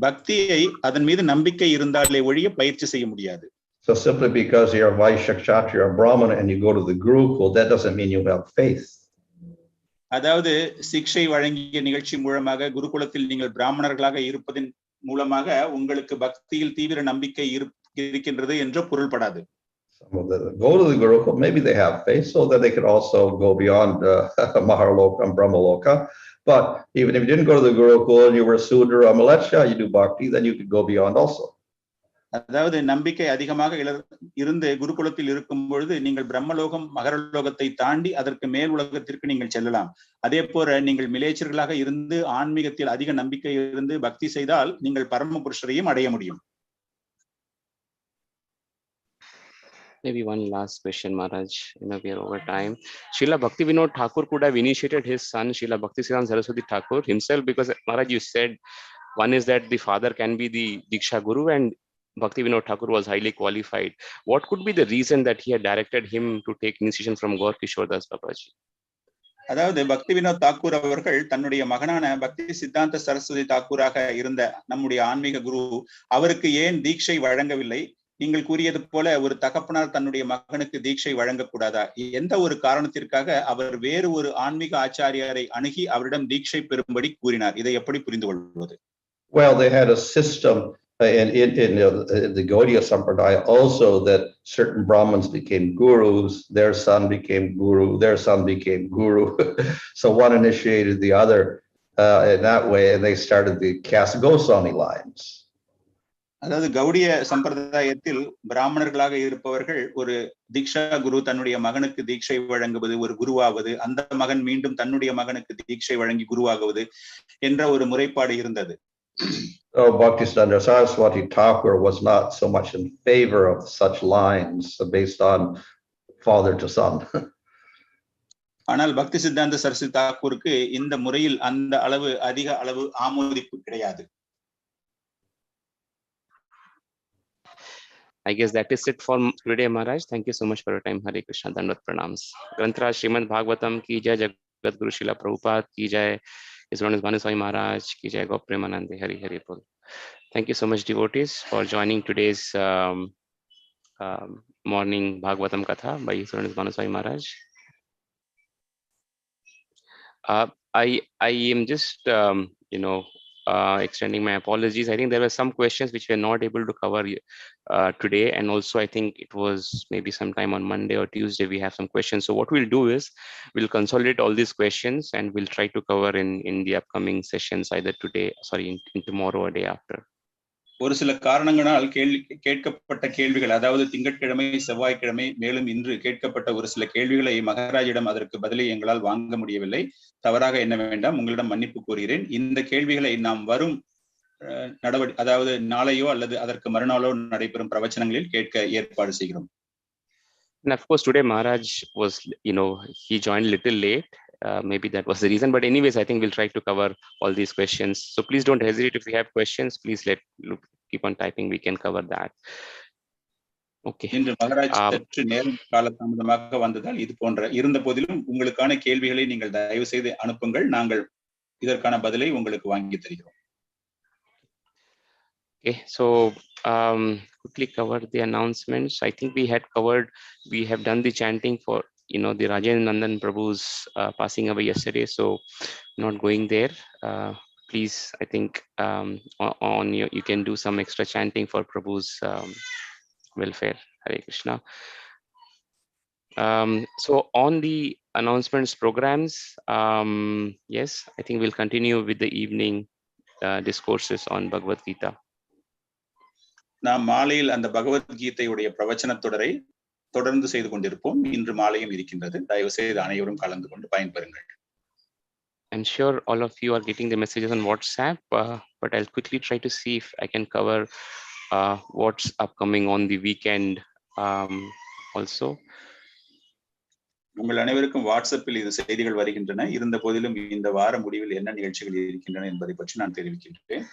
பக்தியை அதன் மீது நம்பிக்கை இருந்தாலே ஒழிய பயிற்சி செய்ய முடியாது. So simply because you're a Vaishya, Kshatriya, or Brahmana and you go to the Gurukul, that doesn't mean you have faith. அதாவது சிக்ஷை வழங்கிய நிகழ்ச்சி மூலமாக குருகுலத்தில் நீங்கள் பிராமணர்களாக இருப்பதன் மூலமாக உங்களுக்கு பக்தியில் தீவிர நம்பிக்கை இருக்கின்றது என்று பொருள்படாது. Some of them go to the Gurukul, maybe they have faith so that they could also go beyond Maharloka and Brahmaloka. But even if you didn't go to the Gurukul and you were Sudra or Maletsha, you do bhakti, then you could go beyond also. அதாவது நம்பிக்கை அதிகமாக இருந்து குருகுலத்தில் இருக்கும் பொழுது நீங்கள் பிரம்மலோகம் மகரலோகத்தை தாண்டி அதற்கு மேல் உலகத்திற்கு நீங்கள் செல்லலாம். அதே போல நீங்கள் மிலேச்சர்களாக இருந்து ஆன்மீகத்தில் அதிக நம்பிக்கை இருந்து பக்தி செய்தால் நீங்கள் பரம புருஷரையும் அடைய முடியும். Maybe one last question, Maharaj. We are over time. Srila Bhaktivinoda Thakur could have initiated his son, Srila Bhaktisiddhanta Saraswati Thakur himself, because Maharaj, you said one is that the father can be the Diksha Guru and Bhaktivinoda Thakur was highly qualified. What could be the reason that he had directed him to take initiation from Gaur Kishore Das Babaji? அதாவது பக்திவினோத் தாக்கூர் அவர்கள் தன்னுடைய மகனான பக்தி சித்தாந்த சரஸ்வதி தாக்கூராக இருந்த நம்முடைய ஆன்மீக குரு அவருக்கு ஏன் தீட்சை வழங்கவில்லை? நீங்கள் கூறியது போல ஒரு தகப்பனார் தன்னுடைய மகனுக்கு தீட்சை வழங்கக்கூடாதா? எந்த ஒரு காரணத்திற்காக அவர் வேறு ஒரு ஆன்மீக ஆச்சாரியாரை அணுகி அவரிடம் தீட்சை பெறும்படி கூறினார்? இதை எப்படி புரிந்து கொள்வது? Well, they had a system in the Gaudiya Sampradaya also that certain Brahmins became gurus, their son became guru, their son became guru. So one initiated the other in that way, and they started the caste Goswami lines. அதாவது கௌடிய சம்பிரதாயத்தில் பிராமணர்களாக இருப்பவர்கள் ஒரு தீக்ஷா குரு தன்னுடைய மகனுக்கு தீட்சை வழங்குவது, ஒரு குருவாவது, அந்த மகன் மீண்டும் தன்னுடைய மகனுக்கு தீட்சை வழங்கி குருவாகுவது என்ற ஒரு முறைப்பாடு இருந்தது. So Bhaktisiddhanta Saraswati Thakur was not so much in favor of such lines based on father to son. ஆனால் பக்தி சித்தாந்த சரஸ்வதி தாக்கூருக்கு இந்த முறையில் அந்த அளவு அதிக அளவு ஆமோதிப்பு கிடையாது. I guess that is it for today, Maharaj. Thank you so much for your time. Hare Krishna, Dandavat Pranams. Granthra Srimad Bhagavatam ki jai, Jagat Guru Srila Prabhupada ki jai, His Holiness Varnashrama Maharaj ki jai, Gop Premanande, Hari Hari Bol. Thank you so much, devotees, for joining today's morning Bhagavatam Katha by His Holiness Varnashrama Maharaj. I am just, extending my apologies. I think there were some questions which we are not able to cover today, and also I think it was maybe sometime on Monday or Tuesday we have some questions. So what we'll do is we'll consolidate all these questions and we'll try to cover in the upcoming sessions, either today, in tomorrow or day after. ஒரு சில காரணங்களால் கேட்கப்பட்ட கேள்விகள், அதாவது திங்கட்கிழமை, செவ்வாய்க்கிழமை, மேலும் இன்று கேட்கப்பட்ட ஒரு சில கேள்விகளை மகாராஜிடம் அதற்கு பதிலை எங்களால் வாங்க முடியவில்லை. தவறாக எண்ண வேண்டாம், உங்களிடம் மன்னிப்பு கோருகிறேன். இந்த கேள்விகளை நாம் வரும் அதாவது நாளையோ அல்லது அதற்கு மறுநாளோ நடைபெறும் பிரவச்சனங்களில் கேட்க ஏற்பாடு செய்கிறோம். And of course today Maharaj was, he joined a little late. Maybe that was the reason, but anyways, I think we'll try to cover all these questions. So please don't hesitate if you have questions. Please keep on typing. We can cover that. Okay. இன்று மகாராஜ் சற்று நேரம் காலதாமதமாக வந்ததால் இது போன்ற இருந்த போதிலும் உங்களுக்கான கேள்விகளை நீங்கள் தயவு செய்து அனுப்புங்கள். நாங்கள் இதற்கான பதிலை உங்களுக்கு வாங்கி தருகிறோம். Okay, so quickly cover the announcements. I think we have done the chanting for the Rajendra Nandan Prabhu's passing away yesterday, so not going there. Please, I think you can do some extra chanting for Prabhu's welfare. Hare Krishna. So on the announcements programs, yes, I think we'll continue with the evening discourses on Bhagavad Gita. நாம் மாலையில் அந்த பகவத்கீதையுடைய பிரவச்சன தொடரை தொடர்ந்து செய்து கொண்டிருப்போம். இன்று மாலையும் இருக்கின்றது. தயவு செய்து அனைவரும் கலந்து கொண்டு பயன்பெறுங்கள். I'm sure all of you are getting the messages on WhatsApp, but I'll quickly try to see if I can cover what's upcoming on the weekend also. உங்கள் அனைவருக்கும் வாட்ஸ்அப்பில் இது செய்திகள் வருகின்றன. இருந்த போதிலும் இந்த வார முடிவில் என்ன நிகழ்ச்சிகள் இருக்கின்றன என்பதை பற்றி நான் தெரிவிக்கின்றேன்.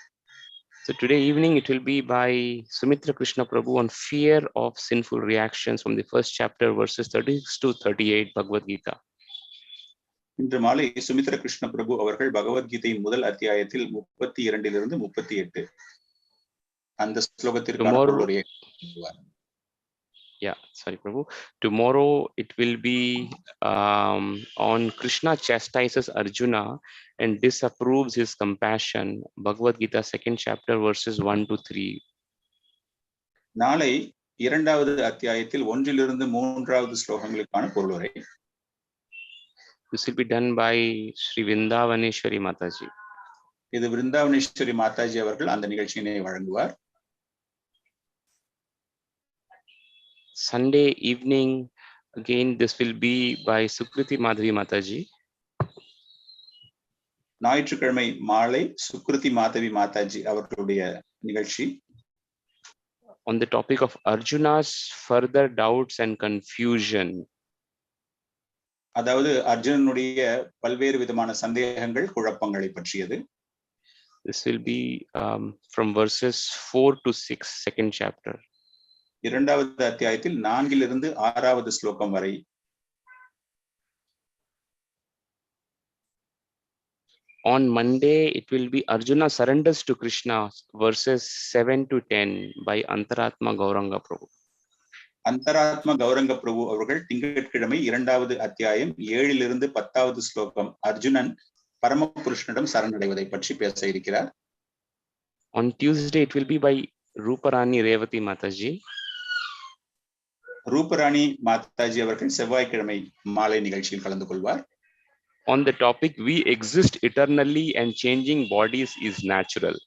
So today evening it will be by Sumitra Krishna Prabhu on fear of sinful reactions from the first chapter verses 36 to 38 Bhagavad Gita. இன்று மாலை சுமித்ர கிருஷ்ண பிரபு அவர்கள் பகவத்கீதையின் முதல் அத்தியாயத்தில் 32 இலிருந்து 38 அந்த ஸ்லோகத்திற்கான பொருளுரையை சொல்வார். Yeah, sorry Prabhu. Tomorrow it will be on Krishna chastises Arjuna and disapproves his compassion. Bhagavad Gita 2nd chapter verses 1 to 3. நாளை இரண்டாவது அத்தியாயத்தில் 1 to 3 ஸ்லோகங்களுக்கான பொருளுரை. This will be done by Sri Vrindavaneshwari Mataji. இது விருந்தாவனேஸ்வரி மாதாஜி அவர்கள் அந்த நிகழ்ச்சியினை வழங்குவார். Sunday evening, again, this will be by Sukriti Madhavi Mataji. ஞாயிற்றுக்கிழமை மாலை சுக்ருதி மாதவி மாதாஜி அவர்களுடைய நிகழ்ச்சி. On the topic of Arjuna's further doubts and confusion. அதாவது அர்ஜுனனுடைய பல்வேறு விதமான சந்தேகங்கள், குழப்பங்களை பற்றியது. This will be from verses 4 to 6, 2nd chapter. இரண்டாவது அத்தியாயத்தில் 4 இலிருந்து 6வது ஸ்லோகம் வரை. On Monday, it will be Arjuna surrenders to Krishna, verses 7 to 10 by Antaratma Gauranga Prabhu. Antaratma Gauranga Prabhu அவர்கள் திங்கட்கிழமை 2வது அத்தியாயம் 7 இலிருந்து 10வது ஸ்லோகம் அர்ஜுனன் பரமபுருஷனிடம் சரணடைவதை பற்றி பேச இருக்கிறார். On Tuesday, it will be by Ruparani Revati Mataji. ரூபராணி Mataji அவர்கள் செவ்வாய்க்கிழமை மாலை நிகழ்ச்சியில் கலந்து கொள்வார். On the topic we exist eternally and changing bodies is natural.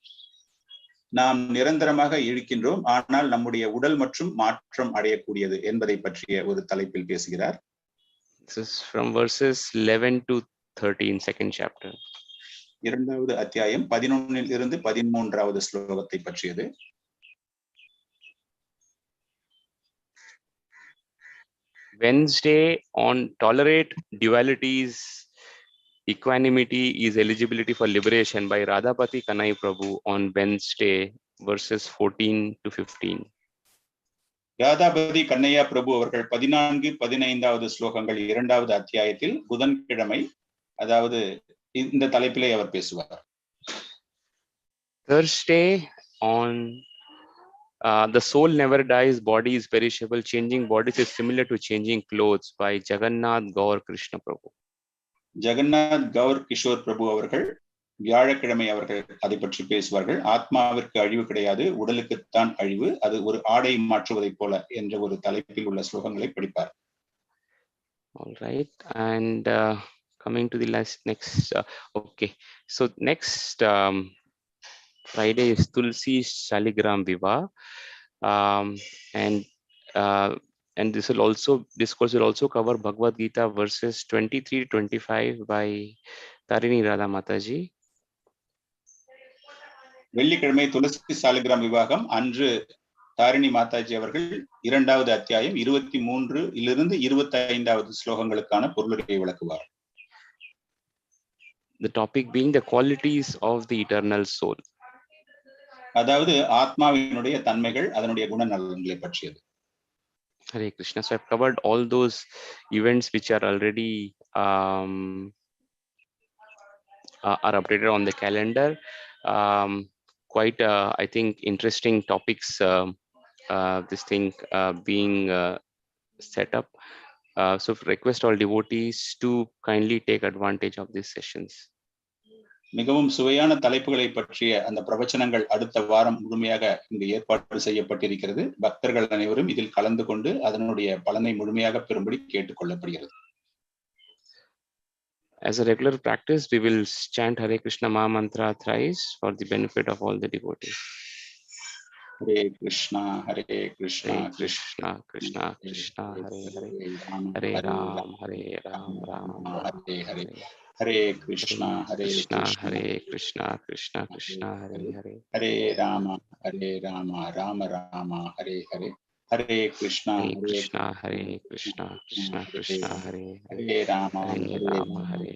நாம் நிரந்தரமாக இருக்கின்றோம், ஆனால் நம்முடைய உடல் மற்றும் மாற்றம் அடையக்கூடியது என்பதை பற்றிய ஒரு தலைப்பில் பேசுகிறார். This is from verses 11 to 13, second chapter. இரண்டாவது அத்தியாயம் 11 இருந்து 13வது ஸ்லோகத்தை பற்றியது. Wednesday on tolerate dualities, equanimity is eligibility for liberation by Radhapati Kanai Prabhu on Wednesday, verses 14 to 15. ராதாபதி Kannaiya பிரபு அவர்கள் 14-15வது ஸ்லோகங்கள் இரண்டாவது அத்தியாயத்தில் புதன்கிழமை, அதாவது இந்த தலைப்பிலே அவர் பேசுவார். Thursday on the soul never dies, body is perishable, changing bodies is similar to changing clothes by Jagannath Gaur Krishna Prabhu. Jagannath Kaur Kishore பிரபு அவர்கள் வியாழக்கிழமை அவர்கள் அதை பற்றி பேசுவார்கள். ஆத்மாவிற்கு அழிவு கிடையாது, உடலுக்குத்தான் அழிவு, அது ஒரு ஆடை மாற்றுவதை போல என்ற ஒரு தலைப்பில் உள்ள ஸ்லோகங்களை படிப்பார். All right, and coming to the next okay, so next Friday is Tulsi Shaligram Viva, and this course will also cover Bhagavad Gita verses 23-25 by Tarini Radha Mataji. வெள்ளிக்கிழமை துளசி சாலிகிராம் விவாகம் அன்று தாரிணி மாதாஜி அவர்கள் இரண்டாவது அத்தியாயம் 23 இருந்து 25வது ஸ்லோகங்களுக்கான பொருளுரையை விளக்குவார். The topic being the qualities of the eternal soul. அதாவது ஆத்மாவினுடைய தன்மைகள், அதனுடைய குணநலன்களை பற்றியது. Hare Krishna. So I've covered all those events which are already are updated on the calendar. Quite I think interesting topics, this thing being set up. So request all devotees to kindly take advantage of these sessions. மிகவும் சுவையான தலைப்புகளை பற்றிய அந்த பிரவச்சனங்கள் அடுத்த வாரம் முழுமையாக இங்கு ஏற்பாடு செய்யப்பட்டிருக்கிறது. பக்தர்கள் அனைவரும் இதில் கலந்து கொண்டு அதனுடைய பலனை முழுமையாக பெறும்படி கேட்டுக்கொள்ளப்படுகிறது. As a regular practice, we will chant Hare Krishna Maha Mantra thrice for the benefit of all the devotees. Hare Krishna, Hare Krishna, Krishna Krishna Krishna, Hare Hare, Hare Ram, Hare Ram, Ram Hare Hare. Hare Krishna, Hare Krishna, Krishna, Hare Krishna, Krishna Krishna, Hare Hare, Hare Rama, Rama Rama, Hare Hare. Hare Krishna, Hare Krishna, Hare Krishna, Krishna Krishna, Hare Hare, Hare Rama, Hare Rama, Hare